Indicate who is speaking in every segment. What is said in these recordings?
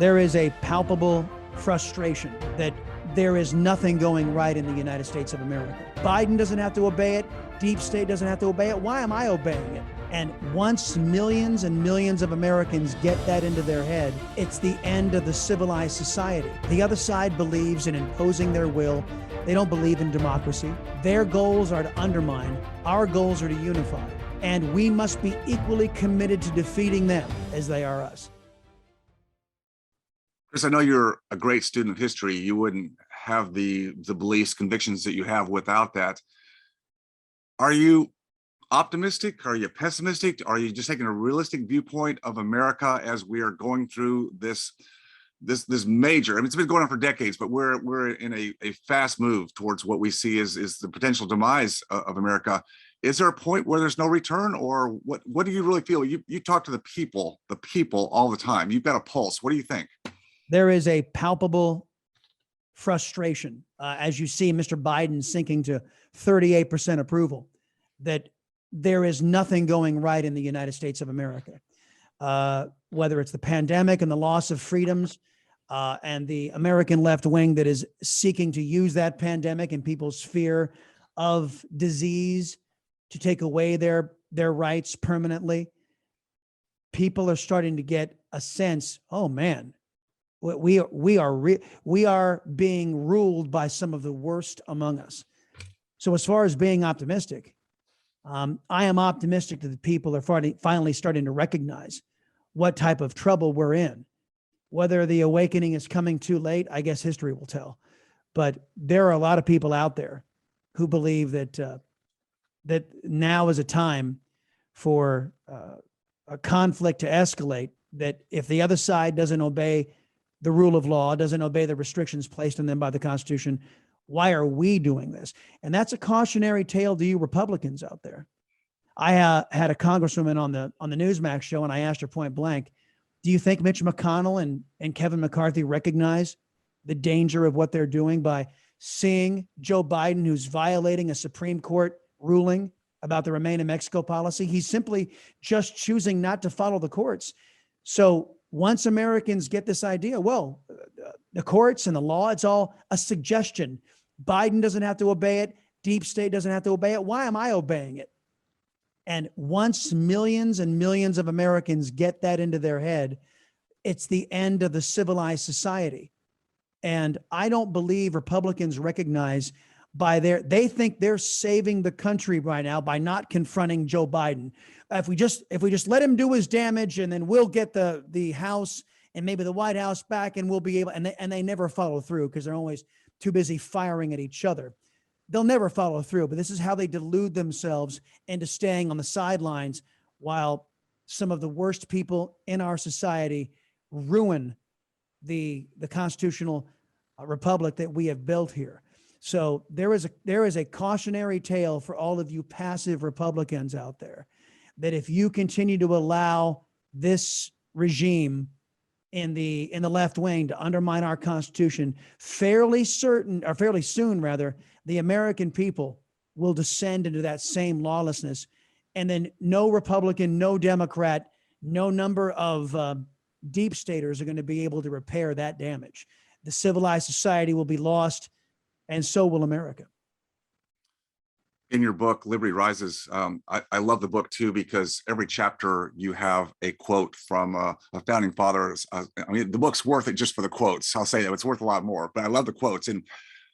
Speaker 1: There is a palpable frustration that there is nothing going right in the United States of America. Biden doesn't have to obey it. Deep state doesn't have to obey it. Why am I obeying it? And once millions and millions of Americans get that into their head, it's the end of the civilized society. The other side believes in imposing their will. They don't believe in democracy. Their goals are to undermine. Our goals are to unify. And we must be equally committed to defeating them as they are us.
Speaker 2: Chris, I know you're a great student of history. You wouldn't have the beliefs, convictions that you have without that. Are you optimistic? Are you pessimistic? Are you just taking a realistic viewpoint of America as we are going through this major, I mean, it's been going on for decades, but we're in a fast move towards what we see is the potential demise of America. Is there a point where there's no return, or what do you really feel? You talk to the people all the time. You've got a pulse. What do you think?
Speaker 1: There is a palpable frustration as you see Mr. Biden sinking to 38% approval, that there is nothing going right in the United States of America, whether it's the pandemic and the loss of freedoms and the American left wing that is seeking to use that pandemic and people's fear of disease to take away their rights permanently. People are starting to get a sense, oh man, we are being ruled by some of the worst among us. So as far as being optimistic, I am optimistic that the people are finally starting to recognize what type of trouble we're in. Whether the awakening is coming too late, I guess history will tell. But there are a lot of people out there who believe that that now is a time for a conflict to escalate, that if the other side doesn't obey the rule of law, doesn't obey the restrictions placed on them by the Constitution, why are we doing this? And that's a cautionary tale to you Republicans out there. I had a congresswoman on the Newsmax show, and I asked her point blank, do you think Mitch McConnell and Kevin McCarthy recognize the danger of what they're doing by seeing Joe Biden, who's violating a Supreme Court ruling about the Remain in Mexico policy? He's simply just choosing not to follow the courts. So once Americans get this idea, well, the courts and the law, it's all a suggestion. Biden doesn't have to obey it. Deep state doesn't have to obey it. Why am I obeying it? And once millions and millions of Americans get that into their head, it's the end of the civilized society. And I don't believe Republicans recognize they think they're saving the country right now by not confronting Joe Biden. If we just let him do his damage, and then we'll get the House and maybe the White House back, and we'll be able, and they never follow through because they're always too busy firing at each other. They'll never follow through, but this is how they delude themselves into staying on the sidelines while some of the worst people in our society ruin the constitutional republic that we have built here. So there is a cautionary tale for all of you passive Republicans out there, that if you continue to allow this regime in the left wing to undermine our Constitution, fairly soon, the American people will descend into that same lawlessness. And then no Republican, no Democrat, no number of deep staters are going to be able to repair that damage. The civilized society will be lost, and so will America.
Speaker 2: In your book, Liberty Rises, I love the book too, because every chapter you have a quote from a founding father. I mean, the book's worth it just for the quotes. I'll say that it's worth a lot more, but I love the quotes. In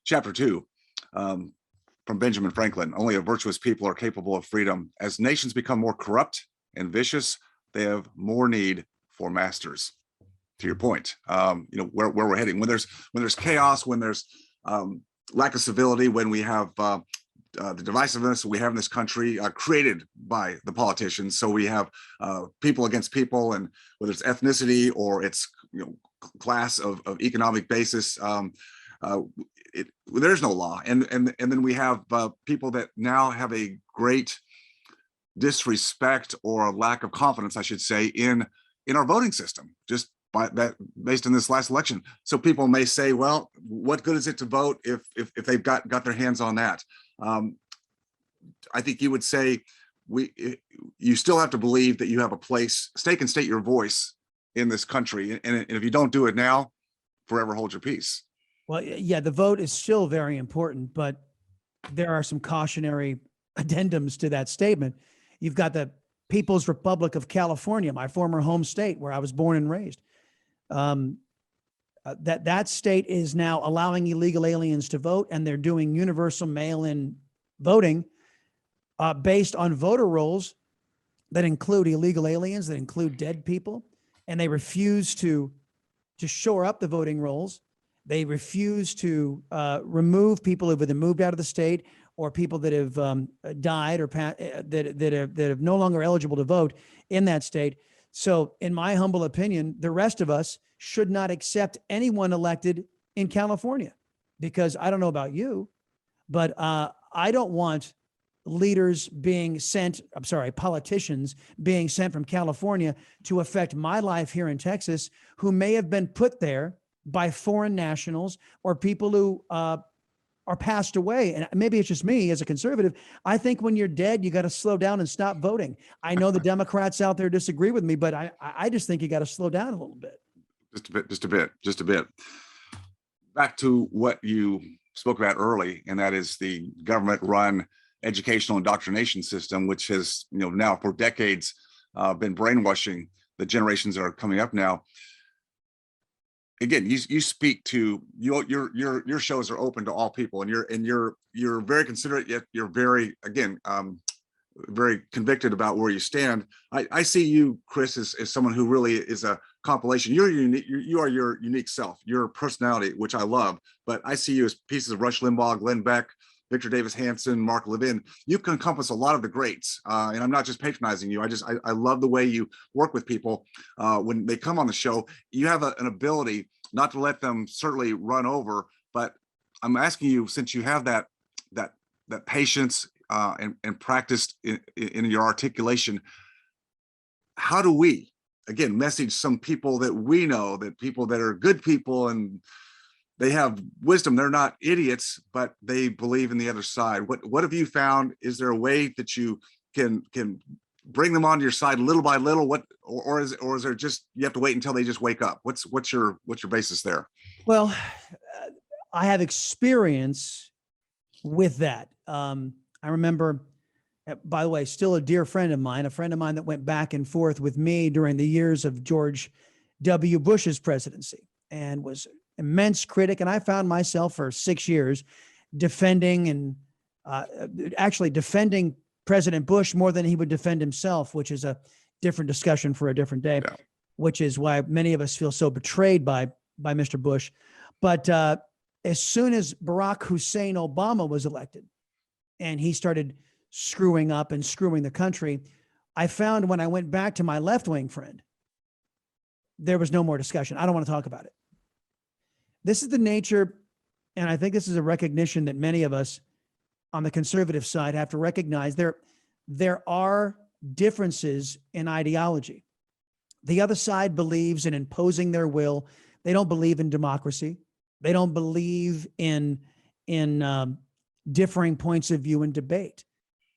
Speaker 2: chapter 2, from Benjamin Franklin, only a virtuous people are capable of freedom. As nations become more corrupt and vicious, they have more need for masters. To your point, where we're heading, when there's chaos, when there's lack of civility, when we have the divisiveness we have in this country created by the politicians. So we have people against people, and whether it's ethnicity or it's class of economic basis, there's no law. And then we have people that now have a great disrespect or lack of confidence, I should say, in our voting system, just by that, based on this last election. So people may say, well, what good is it to vote if they've got their hands on that? I think you would say you still have to believe that you have a place, stake and state your voice in this country. And if you don't do it now, forever hold your peace.
Speaker 1: Well, yeah, the vote is still very important, but there are some cautionary addendums to that statement. You've got the People's Republic of California, my former home state where I was born and raised. That state is now allowing illegal aliens to vote, and they're doing universal mail-in voting based on voter rolls that include illegal aliens, that include dead people, and they refuse to shore up the voting rolls. They refuse to remove people who've either moved out of the state or people that have died or that are no longer eligible to vote in that state. So in my humble opinion, the rest of us should not accept anyone elected in California, because I don't know about you, but I don't want politicians being sent from California to affect my life here in Texas, who may have been put there by foreign nationals or people who are passed away. And maybe it's just me as a conservative. I think when you're dead, you got to slow down and stop voting. I know the Democrats out there disagree with me, but I just think you got to slow down a little bit.
Speaker 2: Just a bit. Back to what you spoke about early, and that is the government-run educational indoctrination system, which has, now for decades been brainwashing the generations that are coming up now. Again, you speak to your shows are open to all people, and you're very considerate, yet you're very, again, very convicted about where you stand. I see you, Chris, as someone who really is a compilation. You're unique. You are your unique self, your personality, which I love. But I see you as pieces of Rush Limbaugh, Glenn Beck, Victor Davis Hanson, Mark Levin. You can encompass a lot of the greats, and I'm not just patronizing you. I love the way you work with people when they come on the show. You have an ability not to let them certainly run over, but I'm asking you, since you have that patience and practiced in your articulation, how do we, again, message some people that we know, that people that are good people and they have wisdom, they're not idiots, but they believe in the other side. What have you found? Is there a way that you can bring them onto your side little by little? Or is there just, you have to wait until they just wake up? What's your basis there?
Speaker 1: Well, I have experience with that. I remember, by the way, still a dear friend of mine that went back and forth with me during the years of George W. Bush's presidency, and was immense critic. And I found myself for 6 years defending President Bush more than he would defend himself, which is a different discussion for a different day, yeah. Which is why many of us feel so betrayed by Mr. Bush. But as soon as Barack Hussein Obama was elected and he started screwing up and screwing the country, I found when I went back to my left-wing friend, there was no more discussion. I don't want to talk about it. This is the nature, and I think this is a recognition that many of us on the conservative side have to recognize. There are differences in ideology. The other side believes in imposing their will. They don't believe in democracy. They don't believe in differing points of view in debate.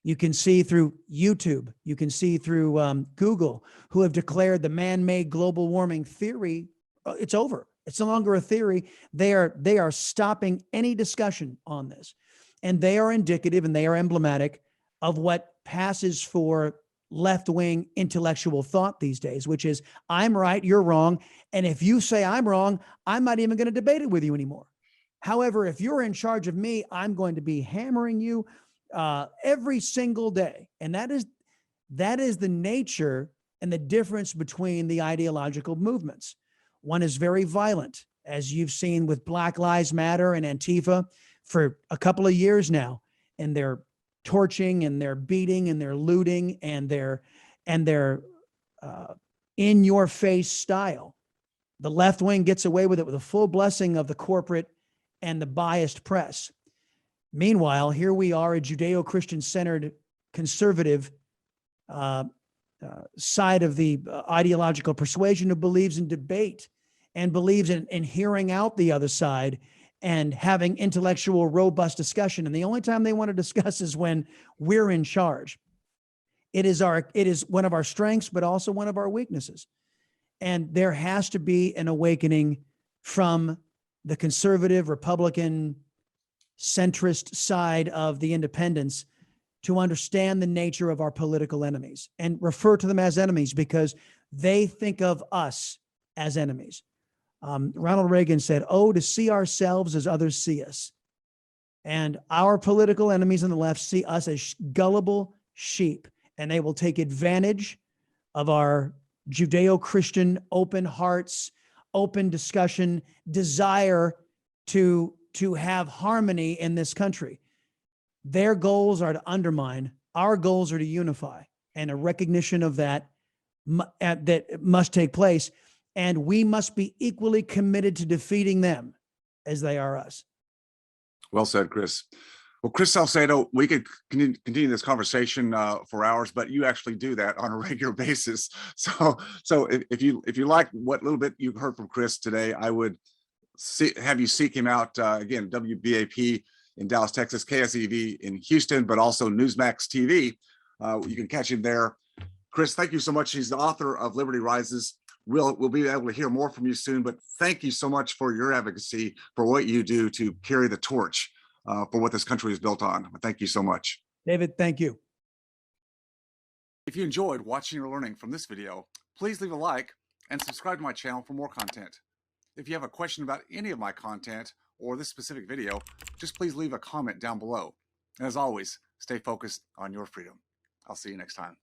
Speaker 1: You can see through YouTube, you can see through Google, who have declared the man-made global warming theory, it's over. It's no longer a theory. They are stopping any discussion on this. And they are indicative and they are emblematic of what passes for left-wing intellectual thought these days, which is, I'm right, you're wrong. And if you say I'm wrong, I'm not even going to debate it with you anymore. However, if you're in charge of me, I'm going to be hammering you every single day. And that is the nature and the difference between the ideological movements. One is very violent, as you've seen with Black Lives Matter and Antifa for a couple of years now, and they're torching and they're beating and they're looting and they're in your face style. The left wing gets away with it with a full blessing of the corporate and the biased press. Meanwhile, here we are, a Judeo-Christian centered conservative side of the ideological persuasion, who believes in debate and believes in hearing out the other side and having intellectual, robust discussion. And the only time they want to discuss is when we're in charge. It is one of our strengths, but also one of our weaknesses. And there has to be an awakening from the conservative, Republican, centrist side of the independents to understand the nature of our political enemies and refer to them as enemies because they think of us as enemies. Ronald Reagan said, "Oh, to see ourselves as others see us." And our political enemies on the left see us as gullible sheep, and they will take advantage of our Judeo-Christian open hearts, open discussion, desire to have harmony in this country. Their goals are to undermine. Our goals are to unify, and a recognition of that that must take place. And we must be equally committed to defeating them as they are us.
Speaker 2: Well said, Chris. Well, Chris Salcedo, we could continue this conversation for hours, but you actually do that on a regular basis. So if you like what little bit you heard from Chris today, I would have you seek him out again. WBAP in Dallas, Texas, KSEV in Houston, but also Newsmax TV. You can catch him there. Chris, thank you so much. He's the author of Liberty Rises. We'll be able to hear more from you soon, but thank you so much for your advocacy, for what you do to carry the torch for what this country is built on. Thank you so much.
Speaker 1: David, thank you.
Speaker 2: If you enjoyed watching or learning from this video, please leave a like and subscribe to my channel for more content. If you have a question about any of my content or this specific video, just please leave a comment down below. And as always, stay focused on your freedom. I'll see you next time.